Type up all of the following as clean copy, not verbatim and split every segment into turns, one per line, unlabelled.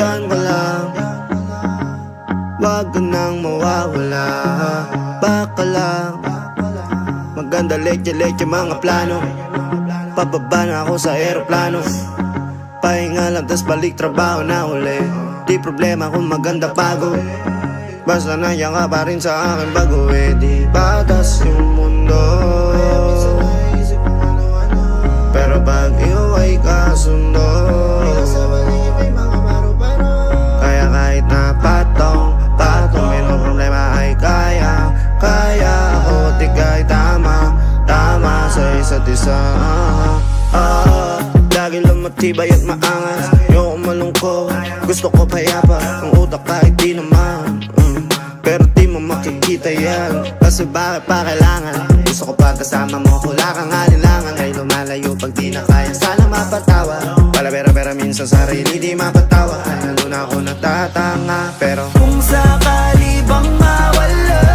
Diyan ka lang, wag ka nang mawawala. Baka lang maganda leche-leche mga plano. Pababa na ako sa aeroplano, pahinga lang tas balik trabaho na uli. Di problema kung maganda pagod, basta nandiyan ka pa rin sa akin bago di batas yung mundo. Pero pag ikaw ay kasundo, kaya kahit na patong may no problema ay kaya ako. Di kahit tama sa isa't isa. Lagi lang matibay at maangas, ayoko malungkot, gusto ko payapa. Ang utak kahit di naman, pero di mo makikita yan. Kasi bakit pa kailangan? Gusto ko pa kasama mo, wala kang alinlangan. Ay lumalayo pag di na kaya, sana mapatawa. Pera minsan sarili di mapatawa. Nandun ako natatanga, pero
kung sakali bang mawala,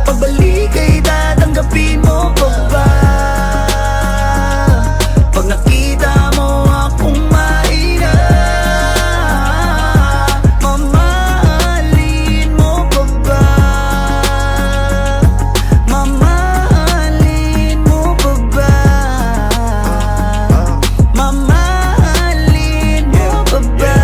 pagbalik ay tatanggapin mo pa ba? Pag nakita mo akong mahina, mamahalin mo pa ba? Mamahalin mo pa ba? Mamahalin mo pa ba?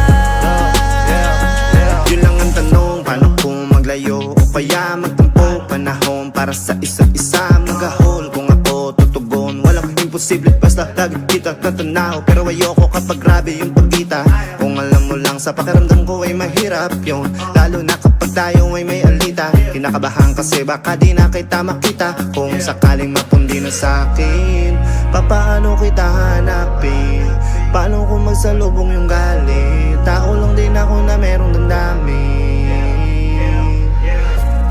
yun lang ang tanong, paano kung maglayo o kaya magtampo? Panahon para sa isa't isa, mag-ahol kung ako tutugon. Walang imposible basta lagi kita tatanaw, pero ayoko kapag grabe yung pagkita. Kung alam mo lang sa pakiramdam ko ay mahirap yun, lalo na kapag tayo ay may alita. Kinakabahan kasi baka di na kita makita. Kung sakaling mapundi na sa'kin, papaano kita hanapin? Paano kung magsalubong yung galit? Tao lang din ako na merong damdamin.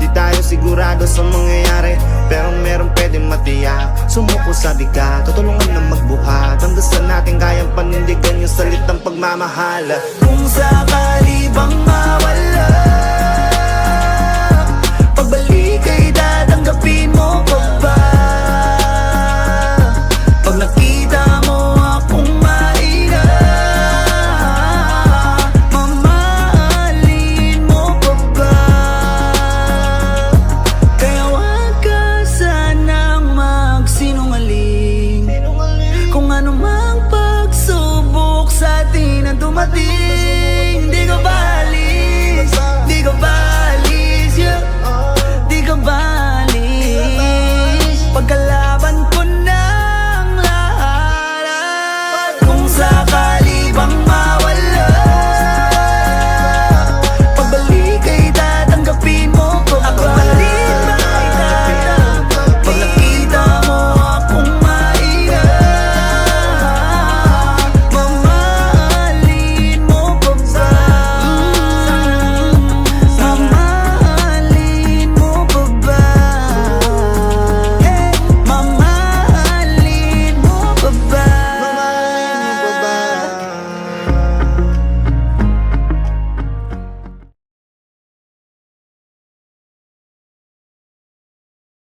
Di tayo sigurado sa mangyayari, pero meron pwedeng matiyak. Sumuko sa bigat, tutulungan na magbuhat. Ang dasal natin kayang panindigan yung salitang pagmamahal.
Kung sakali bang mawala,